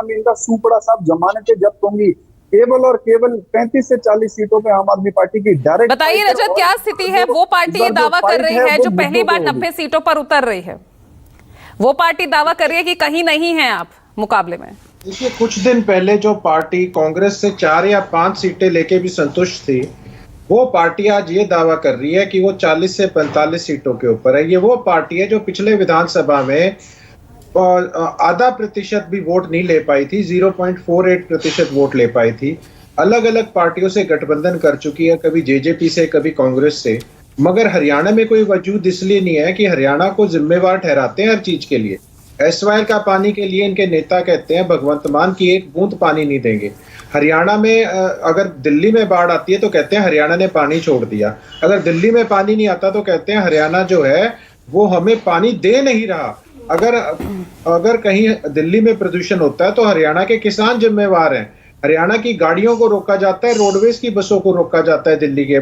में इनका सुपड़ा साहब जमानतें जब्त होंगी। केवल और केवल 35 से 40 सीटों पे आम आदमी पार्टी की डायरेक्ट। बताइए रजत, क्या स्थिति है? वो पार्टी ये दावा कर रही है जो पहली बार 90 सीटों पर उतर रही है, वो पार्टी दावा कर रही है कि कहीं नहीं है आप मुकाबले में। देखिए, कुछ दिन पहले जो पार्टी कांग्रेस से 4 या 5 सीटें लेके भी संतुष्ट थी, वो पार्टी आज ये दावा कर रही है कि वो 40 से 45 सीटों के ऊपर है। ये वो पार्टी है जो पिछले विधानसभा में आधा प्रतिशत भी वोट नहीं ले पाई थी, 0.48% वोट ले पाई थी। अलग अलग पार्टियों से गठबंधन कर चुकी है, कभी जेजेपी से, कभी कांग्रेस से। मगर हरियाणा में कोई वजूद इसलिए नहीं है कि हरियाणा को जिम्मेवार ठहराते हैं हर चीज के लिए। एसवाइएल का पानी के लिए इनके नेता कहते हैं भगवंत मान की एक बूंद पानी नहीं देंगे। हरियाणा में अगर दिल्ली में बाढ़ आती है तो कहते हैं हरियाणा ने पानी छोड़ दिया। अगर दिल्ली में पानी नहीं आता तो कहते हैं हरियाणा जो है वो हमें पानी दे नहीं रहा। अगर कहीं दिल्ली में प्रदूषण होता है तो हरियाणा के किसान जिम्मेवार हैं। हरियाणा की गाड़ियों को रोका जाता है, रोडवेज की बसों को रोका जाता है दिल्ली के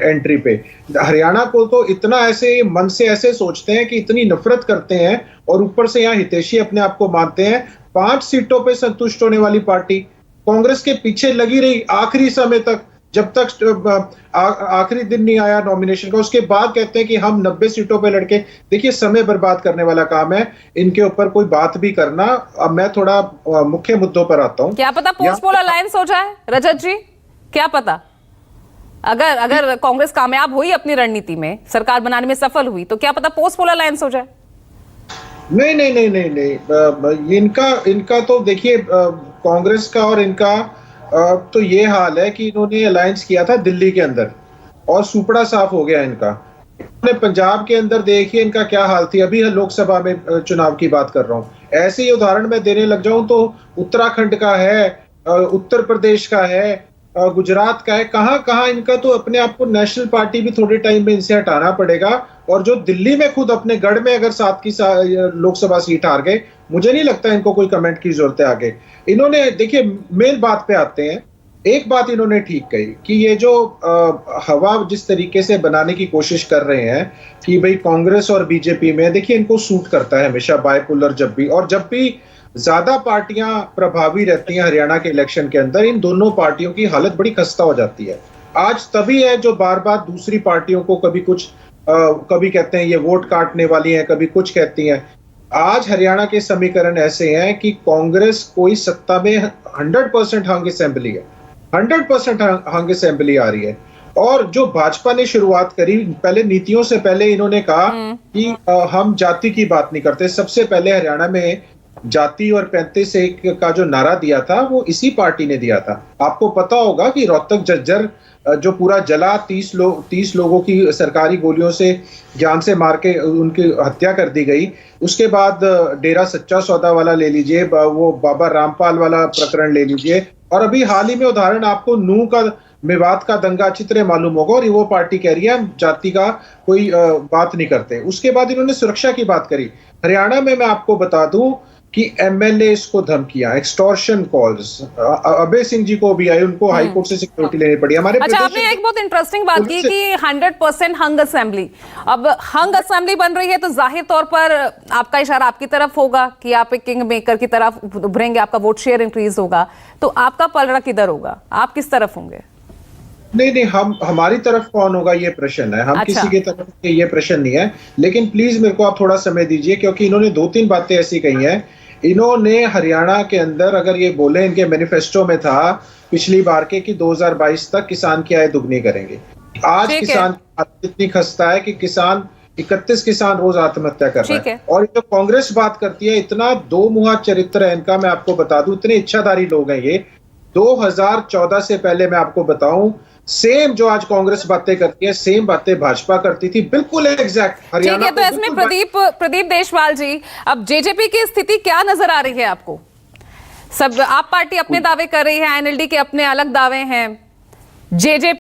एंट्री पे। हरियाणा को तो इतना ऐसे मन से ऐसे सोचते हैं कि इतनी नफरत करते हैं, और ऊपर से यहाँ हितैषी अपने आप को मानते हैं। 5 सीटों पे संतुष्ट होने वाली पार्टी कांग्रेस के पीछे लगी रही आखिरी समय तक, जब तक आखिरी दिन नहीं आया नॉमिनेशन का। उसके बाद कहते हैं कि हम 90 सीटों पे लड़के। देखिए, समय बर्बाद करने वाला काम है इनके ऊपर कोई बात भी करना। अब मैं थोड़ा मुख्य मुद्दों पर आता हूँ। क्या पता पोस्ट पोल अलायंस हो जाए रजत जी, क्या पता? अगर कांग्रेस कामयाब हुई अपनी रणनीति में, सरकार बनाने में सफल हुई, तो क्या पता पोस्ट पोल अलायंस हो जाए। नहीं नहीं नहीं नहीं नहीं, इनका तो देखिए, कांग्रेस का और इनका तो ये हाल है कि इन्होंने अलायंस किया था दिल्ली के अंदर और सुपड़ा साफ हो गया इनका। इन्होंने पंजाब के अंदर देखिए इनका क्या हाल थी। अभी लोकसभा में चुनाव की बात कर रहा हूँ। ऐसे ही उदाहरण मैं देने लग जाऊं तो उत्तराखंड का है, उत्तर प्रदेश का है, गुजरात का है। कहां कहां इनका तो अपने आप को नेशनल पार्टी भी थोड़े टाइम में इनसे हटाना पड़ेगा। और जो दिल्ली में खुद अपने गढ़ में अगर 7 की लोकसभा सीट हार गए, मुझे नहीं लगता इनको कोई कमेंट की जरूरत है आगे। इन्होंने देखिए, मेन बात पे आते हैं। एक बात इन्होंने ठीक कही कि ये जो हवा जिस तरीके से बनाने की कोशिश कर रहे हैं कि भाई कांग्रेस और बीजेपी में, देखिए इनको सूट करता है हमेशा बायपोलर। जब भी ज्यादा पार्टियां प्रभावी रहती हैं हरियाणा के इलेक्शन के अंदर, इन दोनों पार्टियों की हालत बड़ी खस्ता हो जाती है। आज तभी है जो बार बार दूसरी पार्टियों को कभी कुछ कभी कहते हैं ये वोट काटने वाली हैं, कभी कुछ कहती हैं। आज हरियाणा के समीकरण ऐसे हैं कि कांग्रेस कोई सत्ता में 100% हंग असेंबली है, 100% हंग असेंबली आ रही है। और जो भाजपा ने शुरुआत करी, पहले नीतियों से पहले इन्होंने कहा कि हम जाति की बात नहीं करते। सबसे पहले हरियाणा में जाति और 35-1 का जो नारा दिया था वो इसी पार्टी ने दिया था। आपको पता होगा कि रोहतक झज्जर जो पूरा जला, 30 लोगों की सरकारी गोलियों से जान से मार के उनकी हत्या कर दी गई। उसके बाद डेरा सच्चा सौदा वाला ले लीजिए, वो बाबा रामपाल वाला प्रकरण ले लीजिए, और अभी हाल ही में उदाहरण आपको नूह का मेवात का दंगा अच्छी तरह मालूम होगा। और वो पार्टी कह रही है हम जाति का कोई बात नहीं करते। उसके बाद इन्होंने सुरक्षा की बात करी। हरियाणा में मैं आपको बता दूं कि एमएलए को धमकियां, एक्सटॉर्शन कॉल्स, अभय सिंह जी को भी आई, उनको हाई कोर्ट से सिक्योरिटी लेनी पड़ी। हमारे अच्छा, आपने एक बहुत इंटरेस्टिंग बात की कि 100% हंग असेंबली। अब हंग असेंबली बन रही है तो जाहिर तौर पर आपका इशारा आपकी तरफ होगा कि आप एक किंग मेकर की तरफ उभरेंगे, आपका वोट शेयर इंक्रीज होगा। तो आपका पलड़ा किधर होगा? आप किस तरफ होंगे? नहीं, हमारी तरफ कौन होगा ये प्रश्न है। हम अच्छा। किसी की तरफ के ये प्रश्न नहीं है। लेकिन प्लीज मेरे को आप थोड़ा समय दीजिए, क्योंकि इन्होंने 2-3 बातें ऐसी कही हैं। इन्होंने हरियाणा के अंदर अगर ये बोले, इनके मैनिफेस्टो में था पिछली बार के कि 2022 तक किसान की आय दुगनी करेंगे। आज किसान की हालत इतनी खस्ता है कि 31 किसान रोज आत्महत्या कर रहे हैं। और जो कांग्रेस बात करती है, इतना दो मुहा चरित्र है इनका। मैं आपको बता दूं, इतने इच्छाधारी लोग हैं ये। 2014 से पहले मैं आपको बताऊं, सेम जो आज कांग्रेस बातें करती है, सेम बातें भाजपा करती थी, बिल्कुल एग्जैक्ट। ठीक है, तो इसमें प्रदीप देशवाल जी, अब जेजेपी की स्थिति क्या नजर आ रही है आपको? सब आप पार्टी अपने दावे कर रही है, एनएलडी के अपने अलग दावे हैं, जेजेपी